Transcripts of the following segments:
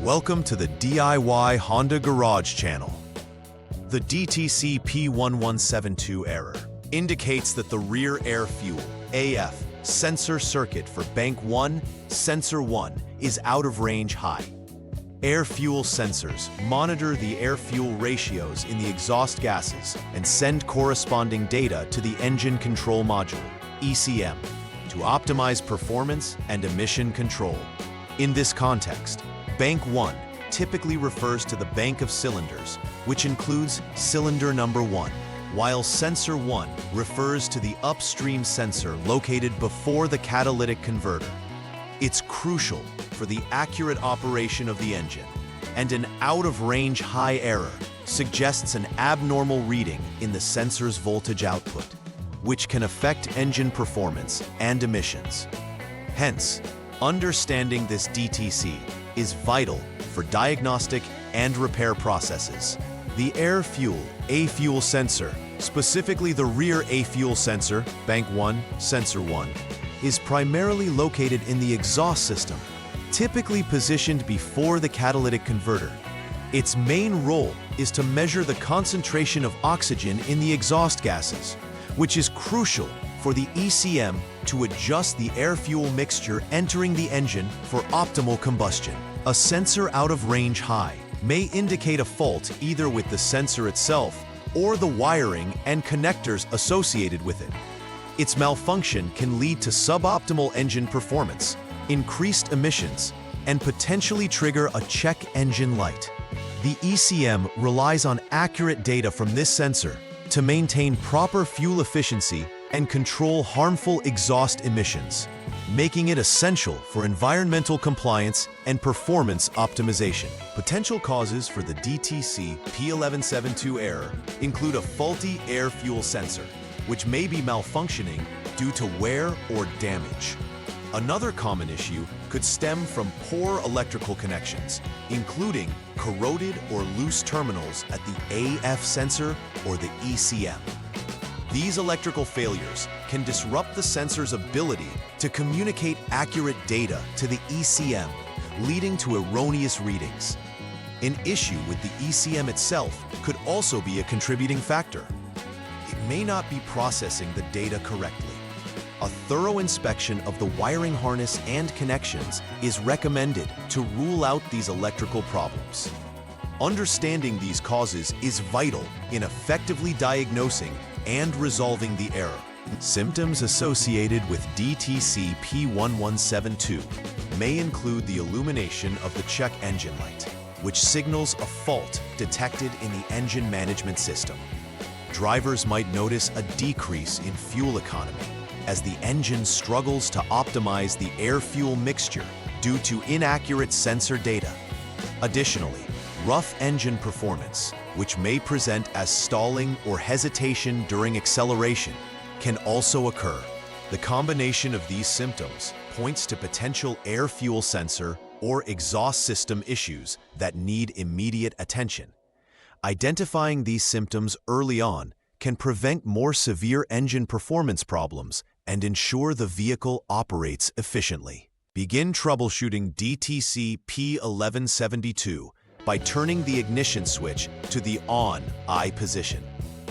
Welcome to the DIY Honda Garage channel. The DTC P1172 error indicates that the rear air fuel AF sensor circuit for bank 1, sensor 1 is out of range high. Air fuel sensors monitor the air-fuel ratios in the exhaust gases and send corresponding data to the engine control module, ECM, to optimize performance and emission control. In this context, Bank 1 typically refers to the bank of cylinders, which includes cylinder number 1, while sensor 1 refers to the upstream sensor located before the catalytic converter. It's crucial for the accurate operation of the engine, and an out-of-range high error suggests an abnormal reading in the sensor's voltage output, which can affect engine performance and emissions. Hence, understanding this DTC is vital for diagnostic and repair processes. The air-fuel A-fuel sensor, specifically the rear A-fuel sensor, bank 1, sensor 1, is primarily located in the exhaust system, typically positioned before the catalytic converter. Its main role is to measure the concentration of oxygen in the exhaust gases, which is crucial for the ECM to adjust the air-fuel mixture entering the engine for optimal combustion. A sensor out of range high may indicate a fault either with the sensor itself or the wiring and connectors associated with it. Its malfunction can lead to suboptimal engine performance, increased emissions, and potentially trigger a check engine light. The ECM relies on accurate data from this sensor to maintain proper fuel efficiency and control harmful exhaust emissions, making it essential for environmental compliance and performance optimization. Potential causes for the DTC P1172 error include a faulty air-fuel sensor, which may be malfunctioning due to wear or damage. Another common issue could stem from poor electrical connections, including corroded or loose terminals at the AF sensor or the ECM. These electrical failures can disrupt the sensor's ability to communicate accurate data to the ECM, leading to erroneous readings. An issue with the ECM itself could also be a contributing factor. It may not be processing the data correctly. A thorough inspection of the wiring harness and connections is recommended to rule out these electrical problems. Understanding these causes is vital in effectively diagnosing and resolving the error. Symptoms associated with DTC P1172 may include the illumination of the check engine light, which signals a fault detected in the engine management system. Drivers might notice a decrease in fuel economy as the engine struggles to optimize the air-fuel mixture due to inaccurate sensor data. Additionally, rough engine performance, which may present as stalling or hesitation during acceleration, can also occur. The combination of these symptoms points to potential air-fuel sensor or exhaust system issues that need immediate attention. Identifying these symptoms early on can prevent more severe engine performance problems and ensure the vehicle operates efficiently. Begin troubleshooting DTC P1172 by turning the ignition switch to the on/I position.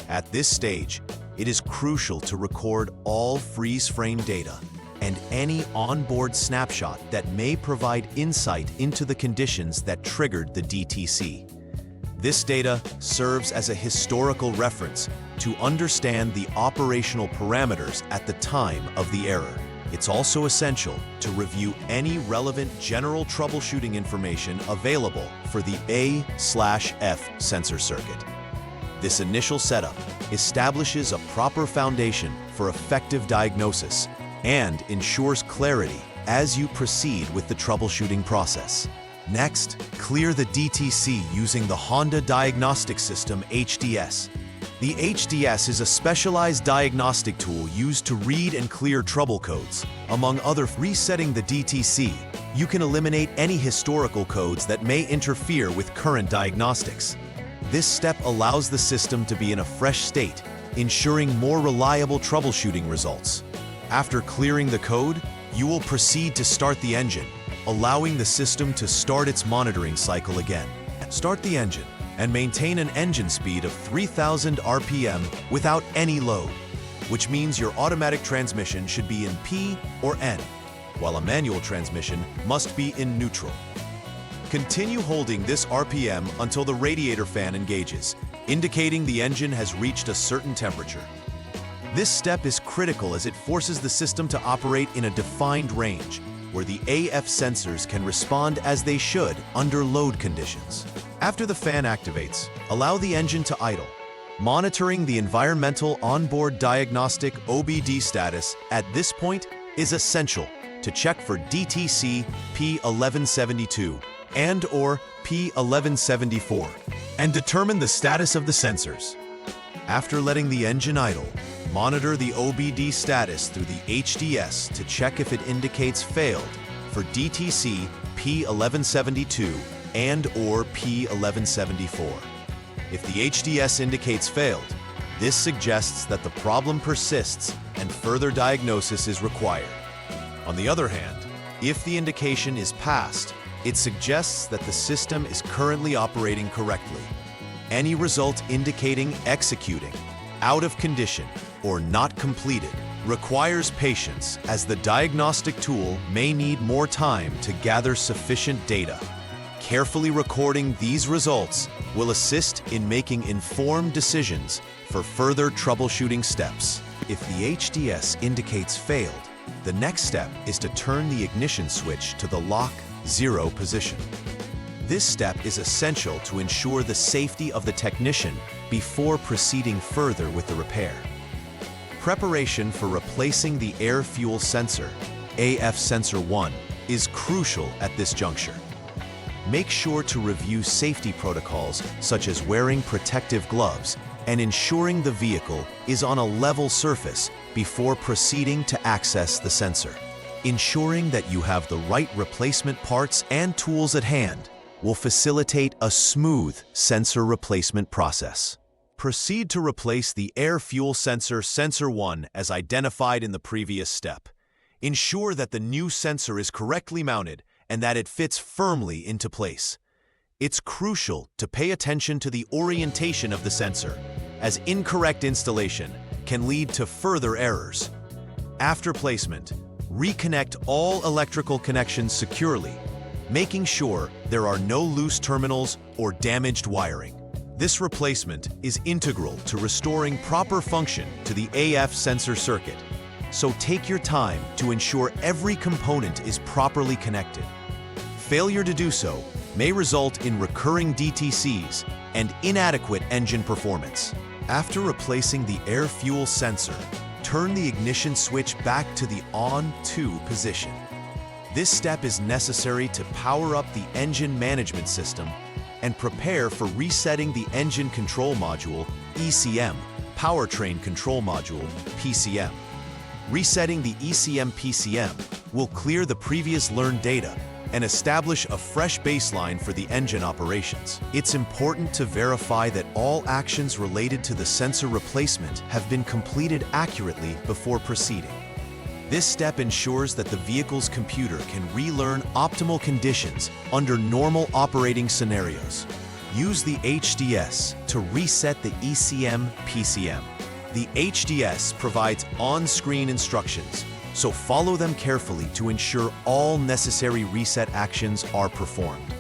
At this stage, it is crucial to record all freeze frame data and any onboard snapshot that may provide insight into the conditions that triggered the DTC. This data serves as a historical reference to understand the operational parameters at the time of the error. It's also essential to review any relevant general troubleshooting information available for the A/F sensor circuit. This initial setup establishes a proper foundation for effective diagnosis and ensures clarity as you proceed with the troubleshooting process. Next, clear the DTC using the Honda Diagnostic System HDS. The HDS is a specialized diagnostic tool used to read and clear trouble codes. Among other resetting the DTC, you can eliminate any historical codes that may interfere with current diagnostics. This step allows the system to be in a fresh state, ensuring more reliable troubleshooting results. After clearing the code, you will proceed to start the engine, allowing the system to start its monitoring cycle again. Start the engine and maintain an engine speed of 3,000 RPM without any load, which means your automatic transmission should be in P or N, while a manual transmission must be in neutral. Continue holding this RPM until the radiator fan engages, indicating the engine has reached a certain temperature. This step is critical as it forces the system to operate in a defined range, where the AF sensors can respond as they should under load conditions. After the fan activates, allow the engine to idle. Monitoring the environmental onboard diagnostic OBD status at this point is essential to check for DTC P1172 and/or P1174 and determine the status of the sensors. After letting the engine idle, monitor the OBD status through the HDS to check if it indicates failed for DTC P1172 and/or P1174. If the HDS indicates failed, this suggests that the problem persists and further diagnosis is required. On the other hand, if the indication is passed, it suggests that the system is currently operating correctly. Any result indicating executing, out of condition, or not completed requires patience, as the diagnostic tool may need more time to gather sufficient data. Carefully recording these results will assist in making informed decisions for further troubleshooting steps. If the HDS indicates failed, the next step is to turn the ignition switch to the lock 0 position. This step is essential to ensure the safety of the technician before proceeding further with the repair. Preparation for replacing the air fuel sensor, AF sensor 1, is crucial at this juncture. Make sure to review safety protocols such as wearing protective gloves and ensuring the vehicle is on a level surface before proceeding to access the sensor. Ensuring that you have the right replacement parts and tools at hand will facilitate a smooth sensor replacement process. Proceed to replace the air fuel sensor, sensor 1, as identified in the previous step. Ensure that the new sensor is correctly mounted and that it fits firmly into place. It's crucial to pay attention to the orientation of the sensor, as incorrect installation can lead to further errors. After placement, reconnect all electrical connections securely, making sure there are no loose terminals or damaged wiring. This replacement is integral to restoring proper function to the AF sensor circuit, so take your time to ensure every component is properly connected. Failure to do so may result in recurring DTCs and inadequate engine performance. After replacing the air fuel sensor, turn the ignition switch back to the on-2 position. This step is necessary to power up the engine management system and prepare for resetting the engine control module, ECM, powertrain control module, PCM. Resetting the ECM PCM will clear the previous learned data and establish a fresh baseline for the engine operations. It's important to verify that all actions related to the sensor replacement have been completed accurately before proceeding. This step ensures that the vehicle's computer can relearn optimal conditions under normal operating scenarios. Use the HDS to reset the ECM PCM. The HDS provides on-screen instructions, so follow them carefully to ensure all necessary reset actions are performed.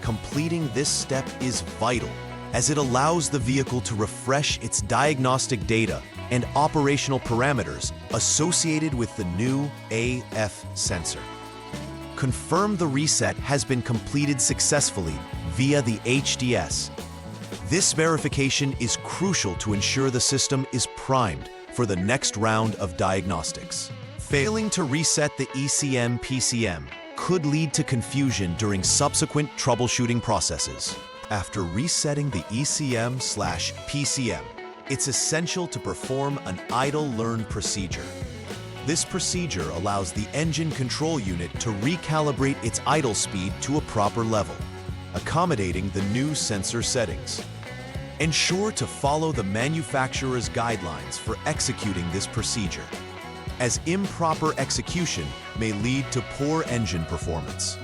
Completing this step is vital, as it allows the vehicle to refresh its diagnostic data and operational parameters associated with the new AF sensor. Confirm the reset has been completed successfully via the HDS. This verification is crucial to ensure the system is primed for the next round of diagnostics. Failing to reset the ECM PCM could lead to confusion during subsequent troubleshooting processes. After resetting the ECM/PCM, it's essential to perform an idle learn procedure. This procedure allows the engine control unit to recalibrate its idle speed to a proper level, accommodating the new sensor settings. Ensure to follow the manufacturer's guidelines for executing this procedure. as improper execution may lead to poor engine performance.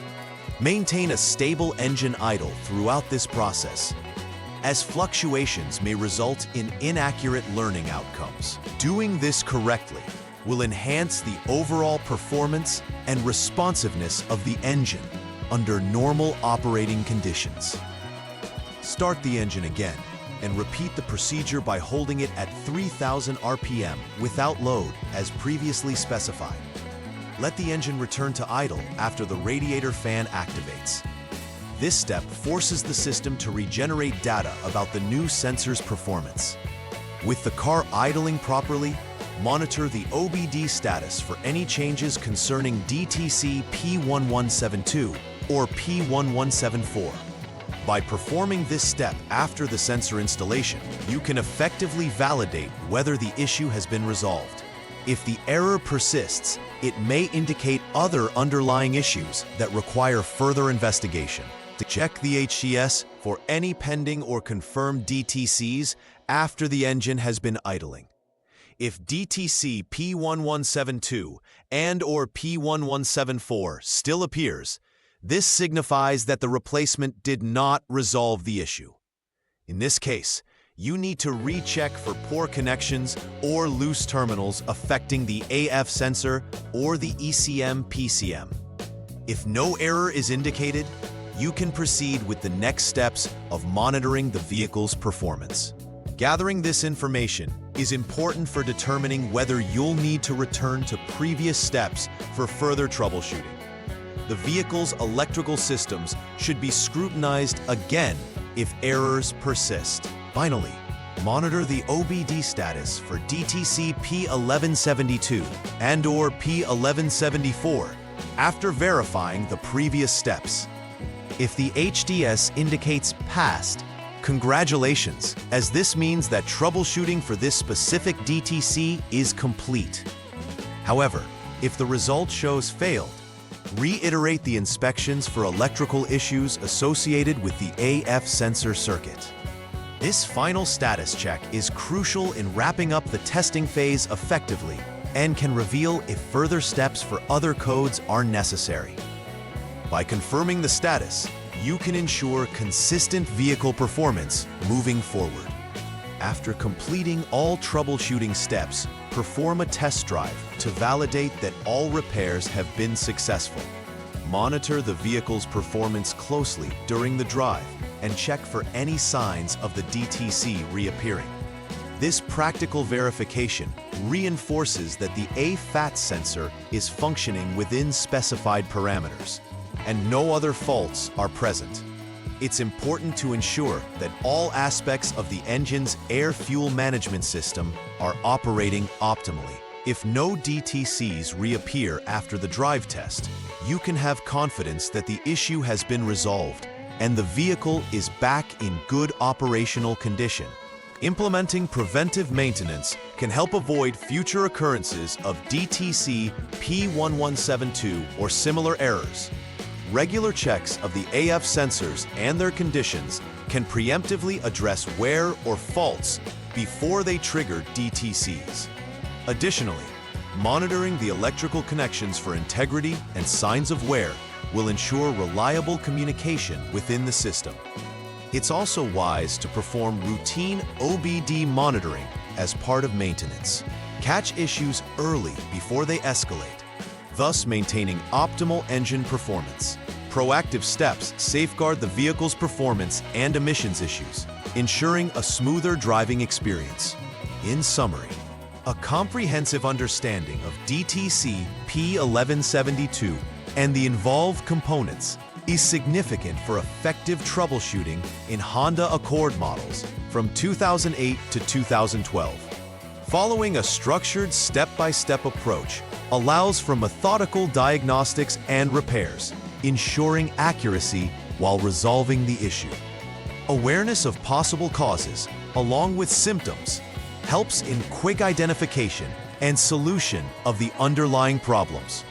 Maintain a stable engine idle throughout this process, as fluctuations may result in inaccurate learning outcomes. Doing this correctly will enhance the overall performance and responsiveness of the engine under normal operating conditions. Start the engine again and repeat the procedure by holding it at 3,000 RPM without load as previously specified. Let the engine return to idle after the radiator fan activates. This step forces the system to regenerate data about the new sensor's performance. With the car idling properly, monitor the OBD status for any changes concerning DTC P1172 or P1174. By performing this step after the sensor installation, you can effectively validate whether the issue has been resolved. If the error persists, it may indicate other underlying issues that require further investigation. To check the HCS for any pending or confirmed DTCs after the engine has been idling. If DTC P1172 and/or P1174 still appears, this signifies that the replacement did not resolve the issue. In this case, you need to recheck for poor connections or loose terminals affecting the AF sensor or the ECM/PCM. If no error is indicated, you can proceed with the next steps of monitoring the vehicle's performance. Gathering this information is important for determining whether you'll need to return to previous steps for further troubleshooting. The vehicle's electrical systems should be scrutinized again if errors persist. Finally, monitor the OBD status for DTC P1172 and/or P1174 after verifying the previous steps. If the HDS indicates passed, congratulations, as this means that troubleshooting for this specific DTC is complete. However, if the result shows failed, reiterate the inspections for electrical issues associated with the AF sensor circuit. This final status check is crucial in wrapping up the testing phase effectively and can reveal if further steps for other codes are necessary. By confirming the status, you can ensure consistent vehicle performance moving forward. After completing all troubleshooting steps, perform a test drive to validate that all repairs have been successful. Monitor the vehicle's performance closely during the drive and check for any signs of the DTC reappearing. This practical verification reinforces that the AFAT sensor is functioning within specified parameters and no other faults are present. It's important to ensure that all aspects of the engine's air-fuel management system are operating optimally. If no DTCs reappear after the drive test, you can have confidence that the issue has been resolved and the vehicle is back in good operational condition. Implementing preventive maintenance can help avoid future occurrences of DTC P1172 or similar errors. Regular checks of the AF sensors and their conditions can preemptively address wear or faults before they trigger DTCs. Additionally, monitoring the electrical connections for integrity and signs of wear will ensure reliable communication within the system. It's also wise to perform routine OBD monitoring as part of maintenance. Catch issues early before they escalate, thus maintaining optimal engine performance. Proactive steps safeguard the vehicle's performance and emissions issues, ensuring a smoother driving experience. In summary, a comprehensive understanding of DTC P1172 and the involved components is significant for effective troubleshooting in Honda Accord models from 2008 to 2012. Following a structured step-by-step approach allows for methodical diagnostics and repairs, ensuring accuracy while resolving the issue. Awareness of possible causes, along with symptoms, helps in quick identification and solution of the underlying problems.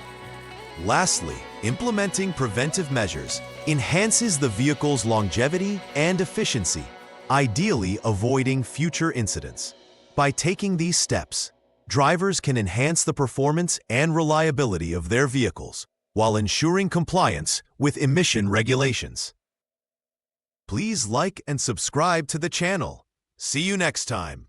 Lastly, implementing preventive measures enhances the vehicle's longevity and efficiency, ideally avoiding future incidents. By taking these steps, drivers can enhance the performance and reliability of their vehicles while ensuring compliance with emission regulations. Please like and subscribe to the channel. See you next time.